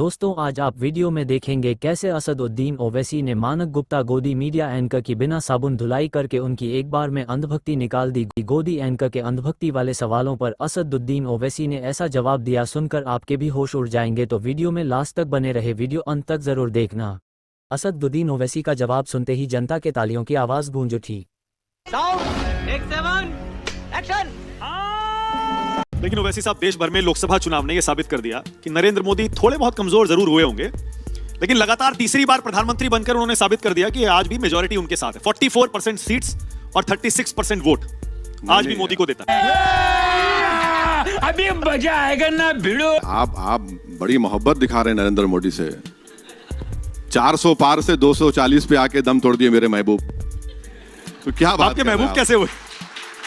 दोस्तों आज आप वीडियो में देखेंगे कैसे असदुद्दीन ओवैसी ने मानक गुप्ता गोदी मीडिया एंकर की बिना साबुन धुलाई करके उनकी एक बार में अंधभक्ति निकाल दी। गोदी एंकर के अंधभक्ति वाले सवालों पर असदुद्दीन ओवैसी ने ऐसा जवाब दिया, सुनकर आपके भी होश उड़ जाएंगे, तो वीडियो में लास्ट तक बने रहे, वीडियो अंत तक जरूर देखना। असदुद्दीन ओवैसी का जवाब सुनते ही जनता के तालियों की आवाज गूंज उठी। लेकिन ओवैसी साहब, देश भर में लोकसभा चुनाव ने यह साबित कर दिया कि नरेंद्र मोदी थोड़े बहुत कमजोर जरूर हुए होंगे, लेकिन लगातार तीसरी बार प्रधानमंत्री बनकर उन्होंने साबित कर दिया कि आज भी मेजॉरिटी उनके साथ है। 44% सीट्स और 36% वोट आज भी मोदी को देता है। अभी मजा आएगा ना भिड़ो। आप बड़ी मोहब्बत दिखा रहे हैं नरेंद्र मोदी से। 400 पार से 240 पे आके दम तोड़ दिए मेरे महबूब। तो क्या बात, आपके महबूब कैसे हुए?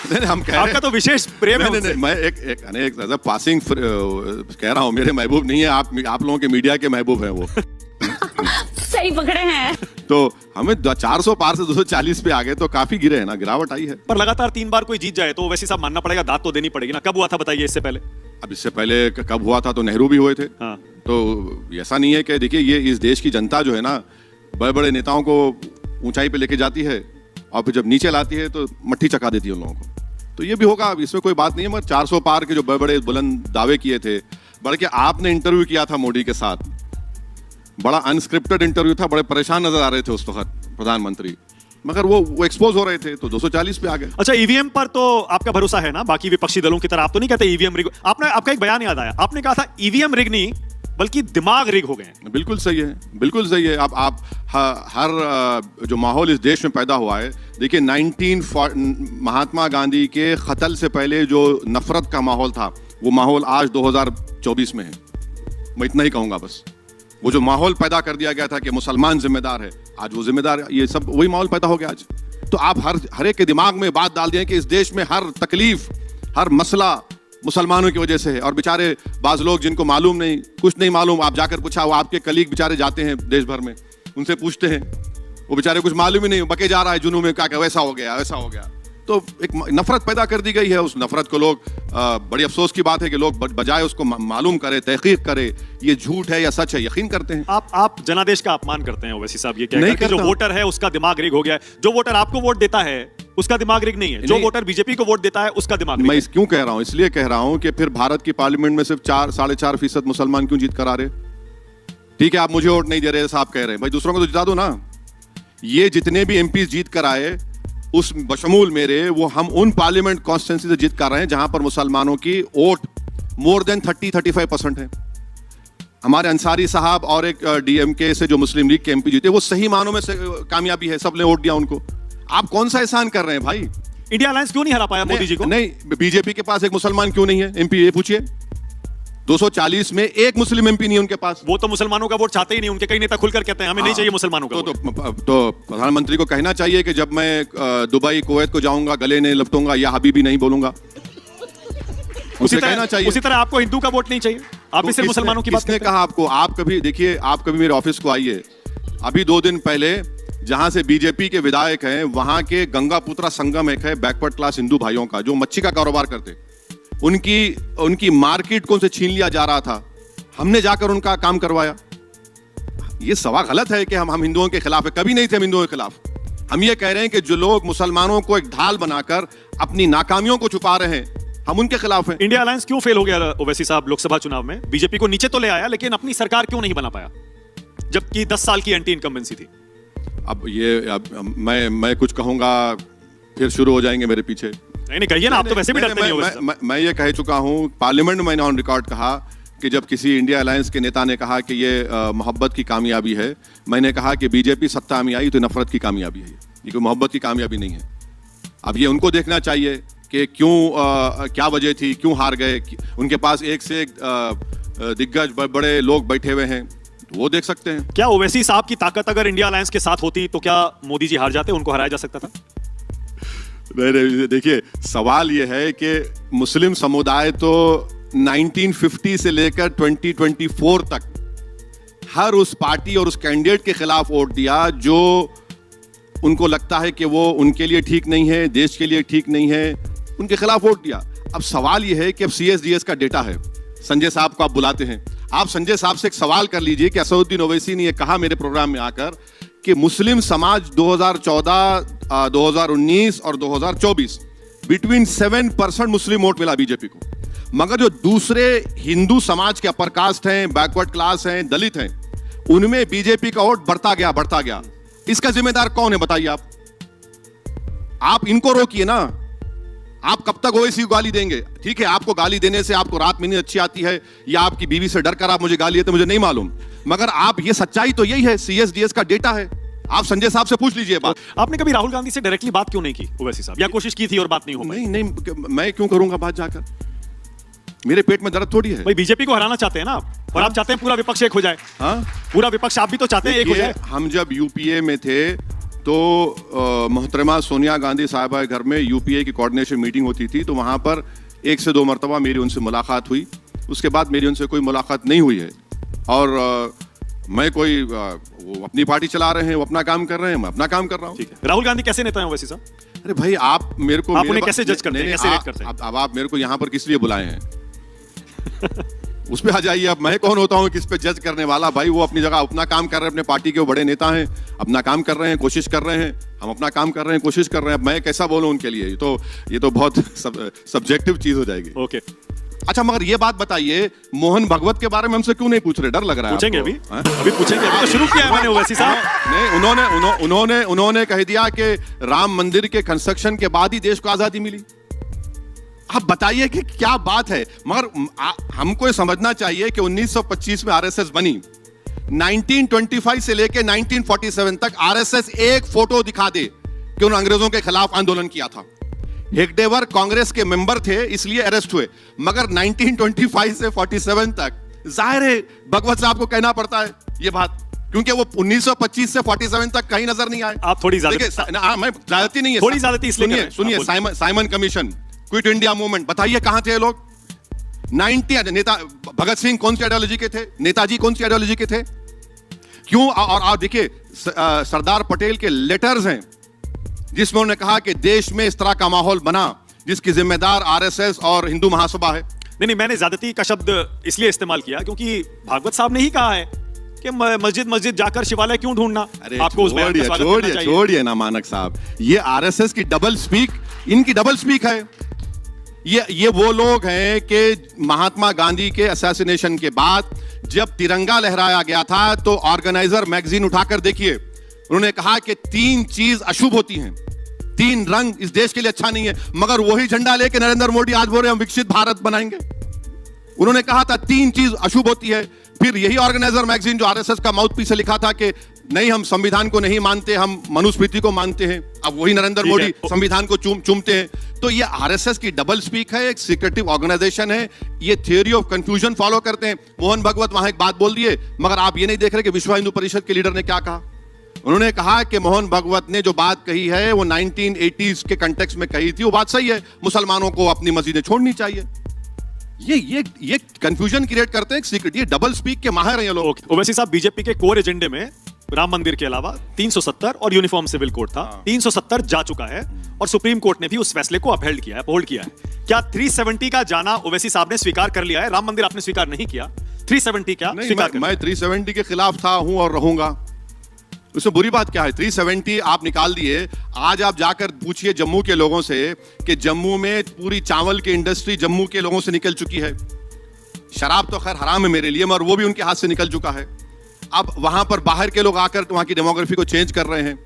नहीं, हम कह आपका तो विशेष प्रेम है। नहीं, मैं एक पासिंग कह रहा हूँ, मेरे महबूब नहीं है, आप लोगों के मीडिया के महबूब हैं वो। सही पकड़े हैं। तो हमें 400 पार से 240 पे आ गए तो काफी गिरे हैं ना, गिरावट आई है। पर लगातार 3 बार कोई जीत जाए तो वैसे साहब मानना पड़ेगा, दाद तो देनी पड़ेगी ना। कब हुआ था बताइए इससे पहले? अब इससे पहले कब हुआ था तो नेहरू भी हुए थे। हाँ। तो ऐसा नहीं है कि देखिए, ये इस देश की जनता जो है ना, बड़े बड़े नेताओं को ऊंचाई पे लेके जाती है और फिर जब नीचे लाती है तो मट्ठी चका देती है उन लोगों को। तो ये भी होगा, इसमें कोई बात नहीं है। मगर 400 पार के जो बड़े बड़े बुलंद दावे किए थे, बल्कि आपने इंटरव्यू किया था मोदी के साथ, बड़ा अनस्क्रिप्टेड इंटरव्यू था, बड़े परेशान नजर आ रहे थे उस वक्त प्रधानमंत्री, मगर वो एक्सपोज हो रहे थे तो 240 पे आ गए। अच्छा, ईवीएम पर तो आपका भरोसा है ना? बाकी विपक्षी दलों की तरह आप तो नहीं कहते ईवीएम रिग। आपका एक बयान याद आया, आपने कहा था ईवीएम रिग नहीं बल्कि दिमाग रिग हो गए हैं। बिल्कुल सही है, बिल्कुल सही है। अब आप हर जो माहौल इस देश में पैदा हुआ है, देखिए महात्मा गांधी के कत्ल से पहले जो नफरत का माहौल था, वो माहौल आज 2024 में है। मैं इतना ही कहूंगा बस। वो जो माहौल पैदा कर दिया गया था कि मुसलमान जिम्मेदार है, आज वो जिम्मेदार, ये सब वही माहौल पैदा हो गया आज। तो आप हर एक के दिमाग में बात डाल दिए कि इस देश में हर तकलीफ, हर मसला मुसलमानों की वजह से है। और बेचारे बाज लोग जिनको मालूम नहीं, कुछ नहीं मालूम, आप जाकर पूछा, वो आपके कलीग बेचारे जाते हैं देश भर में, उनसे पूछते हैं, वो बेचारे कुछ मालूम ही नहीं, बके जा रहा है जुनून में, क्या वैसा हो गया, वैसा हो गया। तो एक नफरत पैदा कर दी गई है। उस नफरत को लोग, बड़ी अफसोस की बात है कि लोग बजाय उसको मालूम करे, तहकीक करे, ये झूठ है या सच है, यकीन करते हैं। आप जनादेश का अपमान करते हैं ओवैसी साहब। ये कहकर जो वोटर है उसका दिमाग रिग हो गया है। जो वोटर आपको वोट देता है उसका दिमाग रिग नहीं है, जो वोटर बीजेपी को वोट देता है उसका दिमाग रिग है। मैं क्यों कह रहा हूं? इसलिए कह रहा हूं कि फिर भारत की पार्लियामेंट में सिर्फ 4-4.5% मुसलमान क्यों जीत कर आ रहे? ठीक है, आप मुझे वोट नहीं दे रहे, साहब कह रहे हैं, भाई दूसरों को तो जिता दो ना। ये जितने भी एमपी जीत कर आए, उस बशमूल मेरे, वो हम उन पार्लियामेंट कॉन्स्टिट्यूंसी से जीत कर रहे हैं जहां पर मुसलमानों की वोट मोर देन 30-35% है। हमारे अंसारी साहब और एक डीएमके से जो मुस्लिम लीग के एमपी जीते, वो सही मानों में से कामयाबी है, सबने वोट दिया उनको। आप कौन सा एहसान कर रहे हैं भाई? इंडिया अलायंस क्यों नहीं हरा पाया मोदी जी को? नहीं, बीजेपी के पास एक मुसलमान क्यों नहीं है एमपी, ये पूछिए। 240 में एक मुस्लिम एमपी नहीं है उनके पास। वो तो मुसलमानों का वोट चाहते ही नहीं, उनके कई नेता खुलकर कहते हैं हमें नहीं चाहिए मुसलमानों का वोट। तो प्रधानमंत्री को कहना चाहिए कि जब मैं दुबई कुवैत को जाऊंगा, गले नहीं लपटूंगा या हबीबी नहीं बोलूंगा। उसे कहना चाहिए। उसी तरह आपको हिंदू का वोट नहीं चाहिए, आप भी सिर्फ मुसलमानों की बात करते हैं। किसने कहा आपको? आप कभी देखिए, आप कभी मेरे ऑफिस को आइए। अभी 2 दिन पहले जहां से बीजेपी के विधायक हैं, वहां के गंगापुत्रा संगम एक है बैकवर्ड क्लास हिंदू भाइयों का, जो मच्छी का कारोबार करते, उनकी मार्केट को उनसे छीन लिया जा रहा था। हमने जाकर उनका काम करवाया। ये सवाल गलत है कि हम हिंदुओं के खिलाफ है, कभी नहीं थे हम हिंदुओं के खिलाफ। हम ये कह रहे हैं कि जो लोग मुसलमानों को एक ढाल बनाकर अपनी नाकामियों को छुपा रहे हैं, हम उनके खिलाफ हैं। इंडिया अलायंस क्यों फेल हो गया ओवैसी साहब लोकसभा चुनाव में? बीजेपी को नीचे तो ले आया, लेकिन अपनी सरकार क्यों नहीं बना पाया, जबकि 10 साल की एंटी इनकम्बेंसी थी? मैं कुछ कहूंगा फिर शुरू हो जाएंगे मेरे पीछे। नहीं कहिए ना, आप तो वैसे भी डरते नहीं। मैं ये कह चुका हूं, पार्लियामेंट में मैंने ऑन रिकॉर्ड कहा कि जब किसी इंडिया अलायंस के नेता ने कहा कि ये मोहब्बत की कामयाबी है, मैंने कहा कि बीजेपी सत्ता में आई तो नफरत की कामयाबी है, ये कोई मोहब्बत की कामयाबी नहीं है। अब ये उनको देखना चाहिए कि क्यों, क्या वजह थी, क्यों हार गए। उनके पास एक से एक दिग्गज बड़े लोग बैठे हुए हैं, वो देख सकते हैं। क्या ओवैसी साहब की ताकत अगर इंडिया अलायंस के साथ होती तो क्या मोदी जी हार जाते, उनको हराया जा सकता था? नहीं, देखिए, सवाल ये है कि मुस्लिम समुदाय तो 1950 से लेकर 2024 तक हर उस पार्टी और उस कैंडिडेट के खिलाफ वोट दिया जो उनको लगता है कि वो उनके लिए ठीक नहीं है, देश के लिए ठीक नहीं है, उनके खिलाफ वोट दिया। अब सवाल ये है कि अब CSDS का डेटा है, संजय साहब को आप बुलाते हैं, आप संजय साहब से एक सवाल कर लीजिए कि असदुद्दीन ओवैसी ने ये कहा मेरे प्रोग्राम में आकर कि मुस्लिम समाज 2014, 2019 और 2024 बिटवीन 7% मुस्लिम वोट मिला बीजेपी को, मगर जो दूसरे हिंदू समाज के अपर कास्ट हैं, बैकवर्ड क्लास हैं, दलित हैं, उनमें बीजेपी का वोट बढ़ता गया। इसका जिम्मेदार कौन है बताइए आप इनको रोकिए ना। आप कब तक ओवैसी को गाली देंगे? ठीक है, आपको गाली देने से आपको रात में नींद अच्छी आती है, या आपकी बीवी से डर कर आप मुझे गाली देते, मुझे नहीं मालूम, मगर आप ये सच्चाई तो यही है, CSDS का डेटा है। आप संजय साहब से पूछ लीजिए बात। आपने कभी राहुल गांधी से डायरेक्टली बात क्यों नहीं की ओवैसी साहब, या कोशिश की थी और बात नहीं हो पाई? नहीं, मैं क्यों करूंगा बात जाकर? मेरे पेट में दर्द थोड़ी है भाई। बीजेपी को हराना चाहते हैं ना आप, और आप चाहते हैं पूरा विपक्ष एक हो जाए। हाँ, पूरा विपक्ष आप भी तो चाहते हैं एक हो जाए। हम जब यूपीए में थे तो मोहतरमा सोनिया गांधी साहबा के घर में यूपीए की कोऑर्डिनेशन मीटिंग होती थी, तो वहां पर 1 से 2 मरतबा मेरी उनसे मुलाकात हुई। उसके बाद मेरी उनसे कोई मुलाकात नहीं हुई है। और मैं कोई वो अपनी पार्टी चला रहे हैं, वो अपना काम कर रहे हैं, मैं अपना काम कर रहा हूँ। ठीक है, राहुल गांधी कैसे नेता हैं ओवैसी साहब? अरे भाई, आप मेरे को आप उन्हें कैसे जज करते हैं, कैसे रेट करते हैं? अब आप मेरे को यहाँ पर किस लिए बुलाए हैं? उस पे आ जाइए। अब मैं कौन होता हूँ किस पे जज करने वाला? भाई, वो अपनी जगह अपना काम कर रहे हैं, अपने पार्टी के वो बड़े नेता हैं, अपना काम कर रहे हैं, कोशिश कर रहे हैं, हम अपना काम कर रहे हैं, कोशिश कर रहे हैं। अब मैं कैसा बोलूं उनके लिए? ये तो बहुत सब्जेक्टिव चीज हो जाएगी। ओके, अच्छा, मगर ये बात बताइए, मोहन भगवत के बारे में हमसे क्यों नहीं पूछ रहे? डर लग रहा है? पूछेंगे आपको? अभी पूछेंगे, अभी तो शुरू किया है मैंने ओवैसी साहब। नहीं, उन्होंने कह दिया कि राम मंदिर के कंस्ट्रक्शन के बाद ही देश को आजादी मिली। आप बताइए कि क्या बात है? मगर हमको ये समझना चाहिए कि 1925 में आरएसएस बनी, 1925 से लेके 1947 तक आरएसएस एक फोटो दिखा दे कि उन अंग्रेजों के खिलाफ आंदोलन किया था। हेगडेवर कांग्रेस के मेंबर थे, इसलिए अरेस्ट हुए, मगर 1925 से 47 तक जाहिर है भगवत साहब को कहना पड़ता है ये बात, क्योंकि वो 1925 से 47 तक कहीं नजर नहीं आए। आप थोड़ी मैं ज्यादती नहीं है, थोड़ी ज्यादती इसलिए सुनिए, Simon commission, quit India movement, बताइए कहां थे ये लोग? 90 नेता भगत सिंह कौन सी आइडियोलॉजी के थे? नेताजी कौन सी आइडियोलॉजी के थे? क्यों? और देखिए, सरदार पटेल के लेटर्स हैं जिसमें उन्होंने कहा कि देश में इस तरह का माहौल बना जिसकी जिम्मेदार आरएसएस और हिंदू महासभा है। नहीं, मैंने ज्यादती का शब्द इसलिए इस्तेमाल किया क्योंकि भागवत साहब ने ही कहा है कि मस्जिद जाकर शिवालय क्यों ढूंढना। अरे आपको उस बयान का स्वागत करना चाहिए। छोड़िए ना मानक साहब, ये आरएसएस की डबल स्पीक, इनकी डबल स्पीक है। ये वो लोग हैं कि महात्मा गांधी के असैसिनेशन के बाद जब तिरंगा लहराया गया था तो ऑर्गेनाइजर मैगजीन उठाकर देखिए, उन्होंने कहा कि 3 चीज अशुभ होती हैं, 3 रंग इस देश के लिए अच्छा नहीं है, मगर वही झंडा लेके नरेंद्र मोदी आज बोल रहे हम विकसित भारत बनाएंगे। उन्होंने कहा था 3 चीज अशुभ होती है। फिर यही ऑर्गेनाइजर मैगजीन जो आरएसएस का माउथपीस से लिखा था कि नहीं, हम संविधान को नहीं मानते, हम मनुस्मृति को मानते हैं। अब वही नरेंद्र मोदी संविधान को चूमते हैं। तो ये आरएसएस की डबल स्पीक है, एक सीक्रेटिव ऑर्गेनाइजेशन है, ये थियोरी ऑफ कंफ्यूजन फॉलो करते हैं। मोहन भगवत वहां एक बात बोल दिए, मगर आप ये नहीं देख रहे कि विश्व हिंदू परिषद के लीडर ने क्या कहा। उन्होंने कहा कि मोहन भगवत ने जो बात कही है वो 1980s के कंटेक्स्ट में कही थी, वो बात सही है, मुसलमानों को अपनी मस्जिदें छोड़नी चाहिए। ये कंफ्यूजन क्रिएट करते हैं, सीक्रेट, ये डबल स्पीक के माहिर हैं ये लोग। ओवैसी साहब, बीजेपी के कोर एजेंडे में राम मंदिर के अलावा 370 और यूनिफॉर्म सिविल कोड था। 370 जा चुका है और सुप्रीम कोर्ट ने भी उस फैसले को अपहोल्ड किया है। क्या 370 का जाना ओवैसी साहब ने स्वीकार कर लिया है? राम मंदिर आपने स्वीकार नहीं किया, 370 क्या स्वीकार कर? मैं 370 के खिलाफ था, हूं और रहूंगा। उसमें बुरी बात क्या है? 370 आप निकाल दिए। आज आप जाकर पूछिए जम्मू के लोगों से कि जम्मू में पूरी चावल की इंडस्ट्री जम्मू के लोगों से निकल चुकी है। शराब तो खैर हराम है मेरे लिए, मगर वो भी उनके हाथ से निकल चुका है। अब वहां पर बाहर के लोग आकर वहां की डेमोग्राफी को चेंज कर रहे हैं।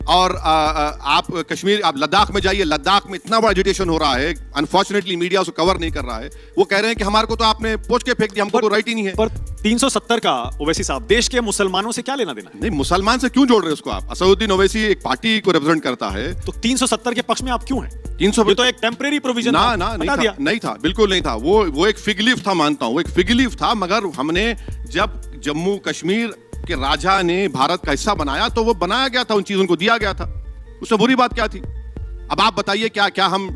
और आप कश्मीर, आप लद्दाख में जाइए, लद्दाख में इतना बड़ा एजिटेशन हो रहा है, अनफॉर्चुनेटली मीडिया उसको कवर नहीं कर रहा है। वो कह रहे हैं कि हमारे को तो आपने पोंछ के फेंक दिया, हमको तो राइट ही नहीं है। पर 370 का ओवैसी साहब, देश के मुसलमानों से क्या लेना देना है? नहीं, मुसलमान से क्यों जोड़ रहे हैं उसको आप? असदुद्दीन ओवैसी एक पार्टी को रिप्रेजेंट करता है, तो 370 के पक्ष में आप क्यों हैं? 300 तो एक टेम्परेरी प्रोविजन नहीं था, बिल्कुल नहीं था। वो एक फिग लीफ था, मानता हूं, वो एक फिग लीफ था। मगर हमने जब जम्मू कश्मीर के राजा ने भारत का हिस्सा बनाया तो वो बनाया गया था, उन चीजों को दिया गया था, उसमें बुरी बात क्या थी? अब आप बताइए, क्या हम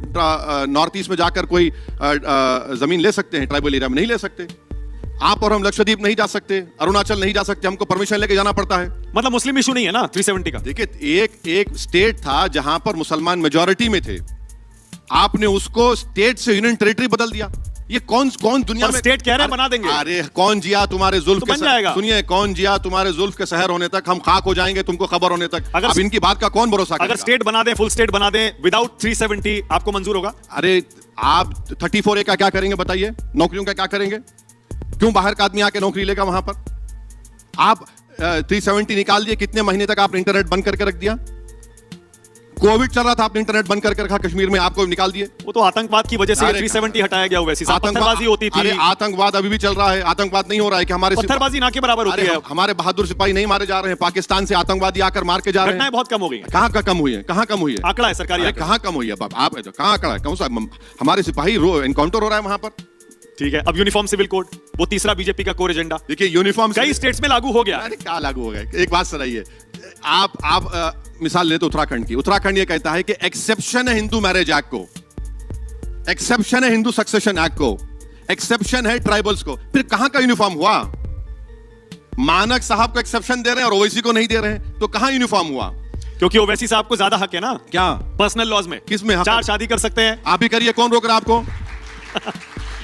नॉर्थ ईस्ट में जाकर कोई जमीन ले सकते हैं? ट्राइबल एरिया में नहीं ले सकते। आप और हम लक्षद्वीप नहीं जा सकते, अरुणाचल नहीं जा सकते, हमको परमिशन लेके जाना पड़ता है। मतलब मुस्लिम इशू नहीं है ना 370 का? देखिए, एक स्टेट था जहां पर मुसलमान मेजॉरिटी में थे, आपने उसको स्टेट से यूनियन टेरिटरी बदल दिया। ये कौन दुनिया पर में स्टेट कह रहे हैं बना देंगे। अरे कौन जिया तुम्हारे जुल्फ तो के बन जाएगा। सुनिए, कौन जिया तुम्हारे जुल्फ के शहर होने तक, हम खाक हो जाएंगे तुमको खबर होने तक। अगर अब इनकी बात का कौन भरोसा अगर करेगा? स्टेट बना दें, फुल स्टेट बना दें विदाउट 370, आपको मंजूर होगा? अरे आप 34A का क्या करेंगे बताइए? नौकरियों का क्या करेंगे? क्यों बाहर का आदमी आके नौकरी लेगा वहां पर? आप 370 निकाल दिए, कितने महीने तक आपने इंटरनेट बंद करके रख दिया? कोविड चल रहा था, आपने इंटरनेट बंद करके रखा कश्मीर में, आपको निकाल दिए। वो तो आतंकवाद की वजह से अरे 370 हटाया गया। वैसे पत्थरबाजी होती थी। अरे आतंकवाद अभी भी चल रहा है। आतंकवाद नहीं हो रहा है कि हमारे पत्थरबाजी ना के बराबर होती अरे है। हमारे बहादुर सिपाही नहीं मारे जा रहे हैं, पाकिस्तान से आतंकवादी आकर मार के जा रहे घटनाएं हैं। बहुत कम हो गई हैं। कहाँ का कम हुई है? कहाँ कम हुई है? आंकड़ा है सरकारी अरे आंकड़ा। कहाँ कम हुई है? आप कहाँ आंकड़ा है? कौन सा? हमारे सिपाही एनकाउंटर हो रहा है वहां पर। ठीक है, अब यूनिफॉर्म सिविल कोड, वो तीसरा बीजेपी का कोर एजेंडा देखिए यूनिफॉर्म कई स्टेट्स में लागू हो गया। अरे क्या लागू हो गया? एक बात सुनाइए, आप मिसाल लेते उत्तराखंड की। उत्तराखंड ये कहता है कि एक्सेप्शन है हिंदू मैरिज एक्ट को, एक्सेप्शन है हिंदू सक्सेशन एक्ट को, एक्सेप्शन है ट्राइबल्स को। फिर कहां का यूनिफॉर्म हुआ? मानक साहब को एक्सेप्शन दे रहे हैं और ओवैसी को नहीं दे रहे हैं, तो कहां यूनिफॉर्म हुआ? क्योंकि ओवैसी साहब को ज्यादा हक है ना क्या पर्सनल लॉज में। किसमें हक है? 4 शादी कर सकते हैं, आप ही करिए, कौन रोक रहा है आपको?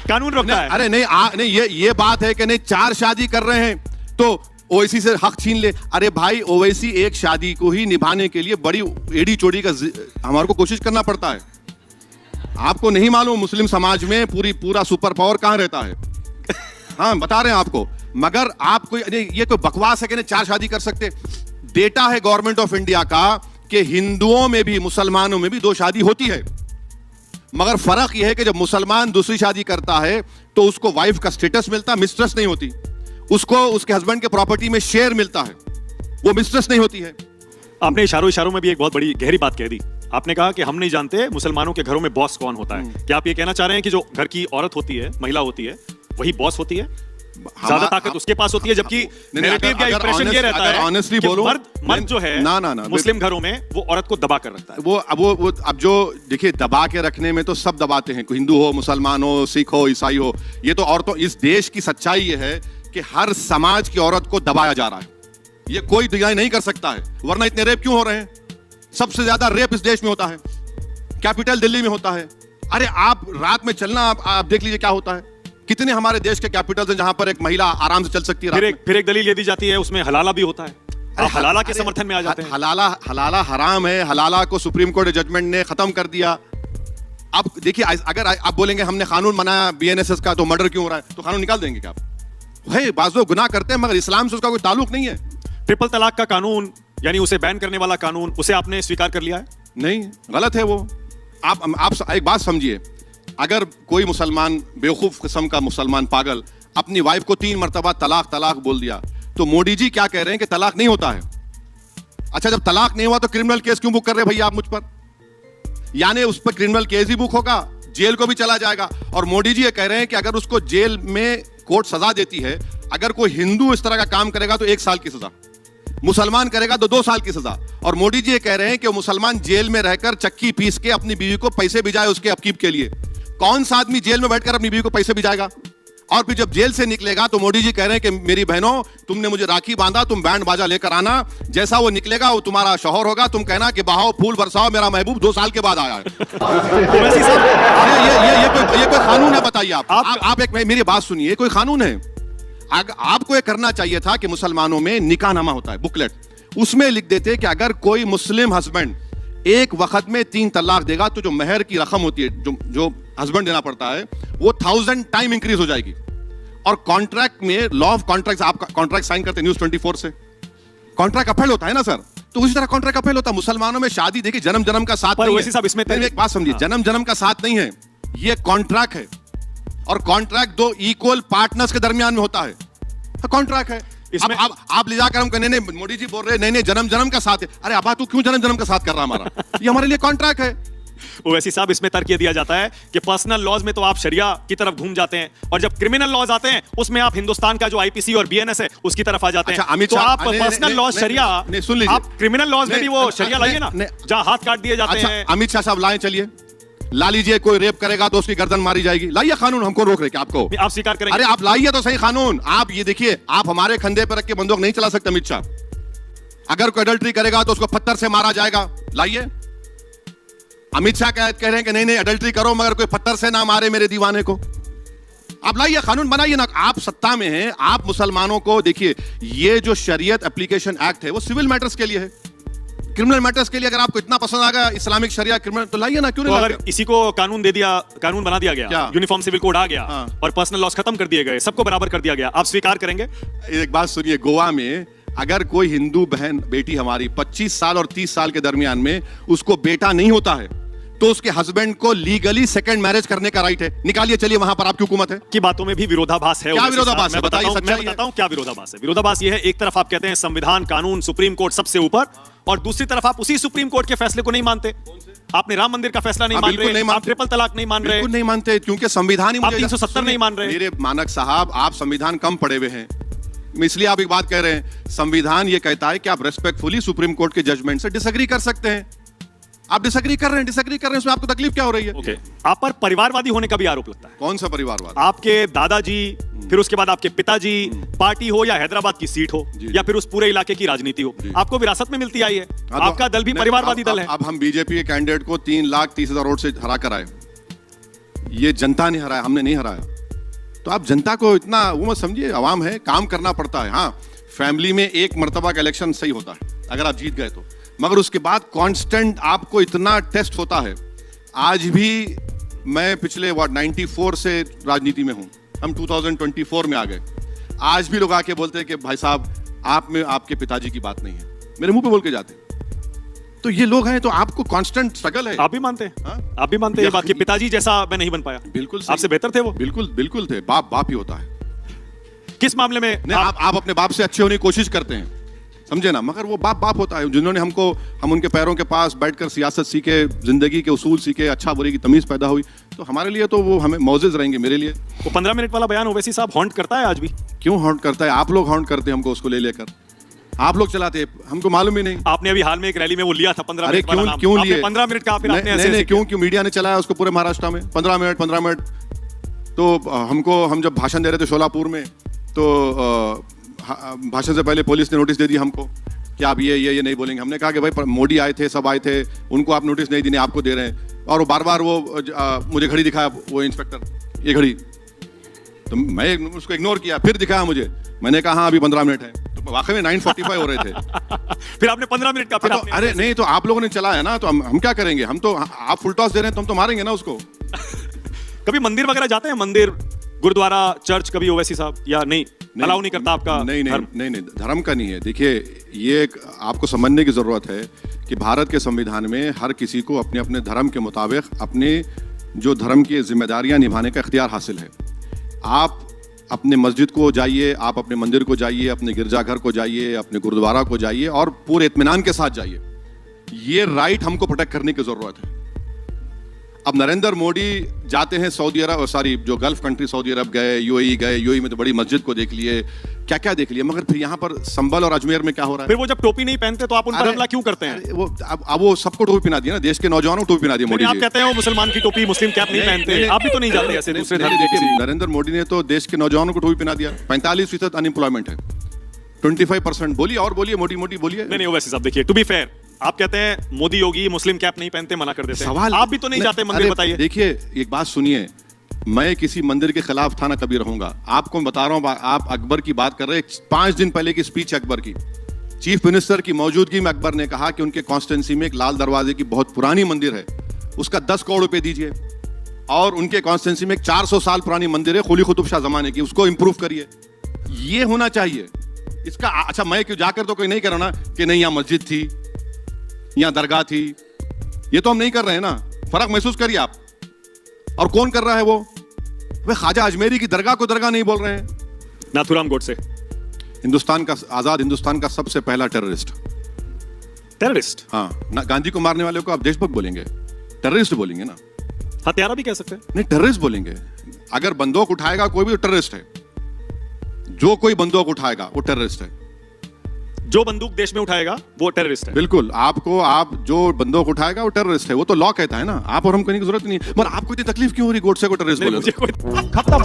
कानून रोकता है। अरे नहीं नहीं, ये बात है कि नहीं 4 शादी कर रहे हैं तो ओवैसी से हक छीन ले। अरे भाई, ओवैसी एक शादी को ही निभाने के लिए बड़ी एड़ी चोड़ी का हमारे को कोशिश करना पड़ता है। आपको नहीं मालूम मुस्लिम समाज में पूरा सुपर पावर कहां रहता है? हाँ बता रहे हैं आपको। मगर आप कोई ये कोई बकवास है कि नहीं 4 शादी कर सकते? डेटा है गवर्नमेंट ऑफ इंडिया का कि हिंदुओं में भी मुसलमानों में भी 2 शादी होती है। मगर फर्क यह है कि जब मुसलमान दूसरी शादी करता है तो उसको वाइफ का स्टेटस मिलता है, मिस्ट्रेस नहीं होती। उसको उसके हस्बैंड के प्रॉपर्टी में शेयर मिलता है, वो मिस्ट्रेस नहीं होती है। आपने इशारों में भी एक बहुत बड़ी गहरी बात कह दी। आपने कहा कि हम नहीं जानते मुसलमानों के घरों में बॉस कौन होता है। क्या आप ये कहना चाह रहे हैं कि जो घर की औरत होती है, महिला होती है, वही बॉस होती है? ज्यादा ताकत उसके पास होती है, जबकि नैरेटिव का इंप्रेशन ये रहता है ऑनेस्टली कि बोलो, मर्द जो है ना मुस्लिम घरों में वो औरत को दबा कर रखता है। वो अब जो देखिए, दबा के रखने में तो सब दबाते हैं, कोई हिंदू हो, मुसलमान हो, सिख हो, ईसाई हो। ये तो औरतों, इस देश की सच्चाई ये है कि हर समाज की औरत को दबाया जा रहा है। ये कोई डिनाई नहीं कर सकता है, वरना इतने रेप क्यों हो रहे हैं? सबसे ज्यादा रेप इस देश में होता है, कैपिटल दिल्ली में होता है। अरे आप रात में चलना, आप देख लीजिए क्या होता है। कितने हमारे देश के कैपिटल्स हैं जहां पर एक महिला आराम से चल सकती है। फिर एक दलील ये दी जाती है, उसमें हलाला भी होता है। आप हलाला के समर्थन में आ जाते हैं। हलाला हराम है। हलाला को सुप्रीम कोर्ट जजमेंट ने खत्म कर दिया। अब देखिए, अगर आप बोलेंगे हमने कानून बनाया बीएनएसएस का तो मर्डर क्यों हो रहा है, तो कानून निकाल देंगे क्या आप? भाई बाज़ लोग गुनाह करते हैं मगर इस्लाम से उसका कोई ताल्लुक नहीं है। ट्रिपल तलाक का कानून, यानी उसे बैन करने वाला कानून, उसे आपने स्वीकार कर लिया है? नहीं, गलत है वो। आप एक बात समझिए, अगर कोई मुसलमान, बेवकूफ किस्म का मुसलमान पागल अपनी वाइफ को 3 मरतबा तलाक बोल दिया, तो मोदी जी क्या कह रहे हैं कि तलाक नहीं होता है। अच्छा, जब तलाक नहीं हुआ तो क्रिमिनल केस क्यों बुक कर रहे हैं भैया आप मुझ पर? यानी उस पर क्रिमिनल केस ही बुक होगा, जेल को भी चला जाएगा। और मोदी जी ये कह रहे हैं कि अगर उसको जेल में कोर्ट सजा देती है, अगर कोई हिंदू इस तरह का काम करेगा तो 1 साल की सजा, मुसलमान करेगा तो 2 साल की सजा। और मोदी जी ये कह रहे हैं कि मुसलमान जेल में रहकर चक्की पीस के अपनी बीवी को पैसे भिजाए उसके अपकीप के लिए। कौन सा आदमी जेल में बैठकर अपनी बीवी को पैसे भिजाएगा? और फिर जब जेल से निकलेगा तो मोदी जी कह रहे हैं कि मेरी बहनों, तुमने मुझे राखी बांधा, तुम बैंड बाजा लेकर आना, जैसा वो निकलेगा वो तुम्हारा शौहर होगा, तुम कहना कि बहाओ फूल बरसाओ, मेरा महबूब 2 साल के बाद आया है। ये कोई कानून है? बताइए आप एक मेरी बात सुनिए, कोई कानून है? आपको ये करना चाहिए था कि मुसलमानों में निकाहनामा होता है, बुकलेट, उसमें लिख देते कि अगर कोई मुस्लिम हस्बैंड एक वक्त में 3 तलाक देगा तो जो महर की रकम होती है, जो हस्बैंड देना पड़ता है, वो 1000 टाइम इंक्रीज हो जाएगी। और कॉन्ट्रैक्ट में, लॉ ऑफ कॉन्ट्रैक्ट, आप कॉन्ट्रैक्ट साइन करते हैं न्यूज़ 24 से, कॉन्ट्रैक्ट अपहेल होता है ना सर, तो उसी तरह कॉन्ट्रैक्ट अपहेल होता है। मुसलमानों में शादी देखिए जन्म जन्म का साथ नहीं है। इसमें एक बात समझिए, जन्म जन्म का साथ नहीं है, ये कॉन्ट्रैक्ट है। और कॉन्ट्रैक्ट 2 इक्वल पार्टनर्स के दरमियान में होता है, कॉन्ट्रैक्ट है। इसमें आप ले जाकर हम कहने, नहीं मोदी जी बोल रहे नहीं जन्म जन्म का साथ है। अरे अब तू क्यों जन्म जन्म का साथ कर रहा? हमारा ये हमारे लिए कॉन्ट्रैक्ट है। ओवैसी साहब, इसमें तर्क ये दिया जाता है कि पर्सनल लॉज में तो आप शरिया की तरफ घूम जाते हैं, और जब क्रिमिनल लॉज आते हैं उसमें आप हिंदुस्तान का जो आईपीसी और बीएनएस है उसकी तरफ आ जाते हैं। अच्छा, अमित तो शाह, आप पर्सनल लॉज शरिया, सुन लीजिए, आप क्रिमिनल लॉज में भी वो शरिया लाइए ना, जहां हाथ काट दिए जाते हैं। अमित शाह साहब लाए, चलिए ला लीजिए। कोई रेप करेगा तो उसकी गर्दन मारी जाएगी, लाइए कानून। हमको रोक रहे क्या आपको? आप स्वीकार करेंगे? अरे आप लाइए तो सही कानून। आप ये देखिए, आप हमारे कंधे पर रख के बंदूक नहीं चला सकते अमित शाह। अगर कोई अडल्ट्री करेगा तो उसको पत्थर से मारा जाएगा, लाइए। अमित शाह कह रहे हैं कि नहीं अडल्ट्री करो मगर कोई पत्थर से ना मारे मेरे दीवाने को। आप लाइए, कानून बनाइए ना। आप सत्ता में हैं, आप मुसलमानों को देखिए, ये जो शरीयत एप्लीकेशन एक्ट है वो सिविल मैटर्स के लिए है, क्रिमिनल मैटर्स के लिए। अगर आपको इतना पसंद आ गया इस्लामिक शरिया क्रिमिनल, तो लाइए ना, क्यों तो नहीं अगर लाते? इसी को कानून दे दिया, कानून बना दिया गया, क्या? यूनिफॉर्म सिविल कोड आ गया हाँ। और पर्सनल लॉस खत्म कर दिए गए, सबको बराबर कर दिया गया, आप स्वीकार करेंगे? एक बात सुनिए, गोवा में अगर कोई हिंदू बहन बेटी हमारी 25 साल और 30 साल के दरमियान में उसको बेटा नहीं होता है, तो उसके हस्बैंड को लीगली सेकंड मैरिज करने का राइट है। निकालिए, चलिए, वहां पर आपकी हुकूमत है। की बातों में भी विरोधाभास है। क्या ओवैसी विरोधाभास साहब, है? बताइए, मैं सच्चाई है। बताता हूं क्या विरोधाभास है। विरोधाभास ये है, एक तरफ आप कहते हैं संविधान, कानून, सुप्रीम कोर्ट सबसे ऊपर, और दूसरी तरफ आप उसी सुप्रीम कोर्ट के फैसले को नहीं मानते। आपने राम मंदिर का फैसला नहीं मान बिल्कुल रहे, नहीं आप मानते। ट्रिपल तलाक नहीं मान रहे, बिल्कुल नहीं मानते, क्योंकि संविधान ही आप मुझे 370 नहीं मान रहे। मेरे मानक साहब, आप संविधान कम पढ़े हुए हैं, इसलिए आप एक बात कह रहे हैं। संविधान ये कहता है कि आप रेस्पेक्टफुली सुप्रीम कोर्ट के जजमेंट से डिसएग्री कर सकते हैं। आप डिसएग्री कर रहे हैं, उसमें आपको तकलीफ क्या हो रही है? ओके, आप पर परिवारवादी होने का भी आरोप लगता है। कौन सा परिवारवाद? आपके दादाजी, फिर उसके बाद आपके पिताजी, पार्टी हो या हैदराबाद की सीट हो, जी। या फिर उस पूरे इलाके की राजनीति हो, आपको विरासत में मिलती आई है। हाँ, तो आपका दल भी नहीं, परिवारवादी दल है। अब हम बीजेपी के कैंडिडेट को 3,30,000 वोट से हरा कर आए। ये जनता ने हराया, हमने नहीं हराया। तो आप जनता को इतना वो मत समझिए, आवाम है, काम करना पड़ता है। हाँ, फैमिली में एक मर्तबा का इलेक्शन सही होता है अगर आप जीत गए तो, मगर उसके बाद कांस्टेंट आपको इतना टेस्ट होता है। आज भी मैं पिछले 94 से राजनीति में हूं, हम 2024 में आ गए। आज भी लोग आके बोलते हैं कि भाई साहब, आप में आपके पिताजी की बात नहीं है, मेरे मुंह पे बोल के जाते हैं। तो ये लोग हैं, तो आपको कांस्टेंट स्ट्रगल है। आप भी मानते हैं? हाँ? आप भी मानते हैं ये बात कि पिताजी जैसा मैं नहीं बन पाया? बिल्कुल सही। आपसे बेहतर थे वो? बिल्कुल बिल्कुल थे। बाप बाप ही होता है। किस मामले में? नहीं, आप अपने बाप से अच्छे होने की कोशिश करते हैं, समझे ना, मगर वो बाप बाप होता है। जिन्होंने हम उनके पैरों के पास बैठकर सियासत सीखे, जिंदगी के उसूल सीखे, अच्छा बुरे की तमीज पैदा हुई, तो हमारे लिए तो वो हमें मौजूद रहेंगे। मेरे लिए वो 15 मिनट वाला बयान ओवैसी साहब हॉन्ट करता है आज भी? क्यों हॉन्ट करता है? आप लोग हॉन्ट करते हैं हमको, उसको ले लेकर आप लोग चलाते हैं, हमको मालूम ही नहीं। आपने अभी हाल में एक रैली में वो लिया था 15 अरे मिनट वाला नाम। क्यों आपने लिए? 15 मिनट का, फिर आपने ऐसे नहीं, ऐसे क्यों मीडिया ने चलाया उसको पूरे महाराष्ट्र में 15 मिनट। तो हम जब भाषण दे रहे थे शोलापुर में, तो भाषण से पहले पुलिस ने नोटिस दे दी हमको कि आप ये नहीं बोलेंगे। हमने कहा कि भाई मोदी आए थे, सब आए थे, उनको आप नोटिस नहीं देने, आपको दे रहे हैं। और वो बार वो मुझे घड़ी दिखाया, वो इंस्पेक्टर, ये घड़ी, तो मैं उसको इग्नोर किया। फिर दिखाया मुझे, मैंने कहा हाँ अभी 15 मिनट है, तो वाकई में 9:45 हो रहे थे। फिर आपने 15 मिनट का, फिर तो, आपने अरे नहीं, तो आप लोगों ने चलाया ना, तो हम क्या करेंगे? हम तो, आप फुल टॉस दे रहे हैं तो हम तो मारेंगे ना उसको। कभी मंदिर वगैरह जाते हैं? मंदिर, गुरुद्वारा, चर्च कभी ओवैसी साहब, या नहीं अलाउ नहीं करता आपका धर्म? नहीं, धर्म का नहीं है। देखिए, ये आपको समझने की जरूरत है कि भारत के संविधान में हर किसी को अपने अपने धर्म के मुताबिक अपने जो धर्म की जिम्मेदारियां निभाने का इख्तियार हासिल है। आप अपने मस्जिद को जाइए, आप अपने मंदिर को जाइए, अपने गिरजाघर को जाइए, अपने गुरुद्वारा को जाइए, और पूरे इत्मीनान के साथ जाइए। ये राइट हमको प्रोटेक्ट करने की जरूरत है। अब नरेंद्र मोदी जाते हैं सऊदी अरब, जो गल्फ कंट्री, सऊदी अरब गए, यूएई गए, यूएई में तो बड़ी मस्जिद को देख लिए, क्या क्या देख लिया, मगर फिर यहाँ पर संभल और अजमेर में क्या हो रहा है? फिर वो जब टोपी नहीं पहनते तो आप उन पर हमला क्यों करते हैं? अरे वो अब वो सबको टोपी पहना दिया ना, देश के नौजवानों को टोपी पहना दिया मोदी आप जी। कहते हैं वो मुसलमान की टोपी, मुस्लिम कैप नहीं पहनते, आप भी तो नहीं जाते ऐसे दूसरे धर्म के किसी? नरेंद्र मोदी ने तो देश के नौजवानों को टोपी पहना दिया। 45% अनएम्प्लॉयमेंट है, 25%। बोलिए, और बोलिए, मोदी बोलिए। नहीं ओवैसी साहब, देखिए, टू बी फेयर, आप कहते हैं मोदी योगी मुस्लिम कैप नहीं पहनते, मना कर देते हैं। सवाल, आप भी तो नहीं जाते मंदिर, बताइए। देखिए, एक बात सुनिए, मैं किसी मंदिर के खिलाफ था ना कभी रहूंगा। आपको बता रहा हूं, आप अकबर की बात कर रहे हैं। 5 दिन पहले की स्पीच अकबर की, चीफ मिनिस्टर की मौजूदगी में अकबर ने कहा कि उनके कॉन्स्टिट्यूंसी में एक लाल दरवाजे की बहुत पुरानी मंदिर है, उसका 10 करोड़ रुपए दीजिए। और उनके कॉन्स्टिट्यूंसी में एक 400 साल पुरानी मंदिर है, कुली कुतुब शाह जमाने की, उसको इंप्रूव करिए। ये होना चाहिए इसका। अच्छा, मैं क्यों जाकर तो कोई नहीं कर रहा ना कि नहीं यहाँ मस्जिद थी, यहाँ दरगाह थी, ये तो हम नहीं कर रहे हैं ना। फर्क महसूस करिए आप। और कौन कर रहा है वो? वे ख्वाजा अजमेरी की दरगाह को दरगाह नहीं बोल रहे हैं। नाथुराम गोडसे, हिंदुस्तान का, आजाद हिंदुस्तान का सबसे पहला टेररिस्ट। हाँ ना, गांधी को मारने वाले को आप देशभक्त बोलेंगे? टेररिस्ट बोलेंगे ना। हत्यारा भी कह सकते हैं? नहीं, टेररिस्ट बोलेंगे। अगर बंदूक उठाएगा कोई भी तो टेररिस्ट है। जो कोई बंदूक उठाएगा वो टेररिस्ट है। जो बंदूक देश में उठाएगा वो टेररिस्ट है। बिल्कुल, आप जो बंदूक उठाएगा वो टेररिस्ट है, वो तो लॉ कहता है ना। आप और हम कहने की जरूरत नहीं, मगर आपको इतनी तकलीफ क्यों हो रही गोडसे को टेररिस्ट बोले? मुझे कोई खत्म।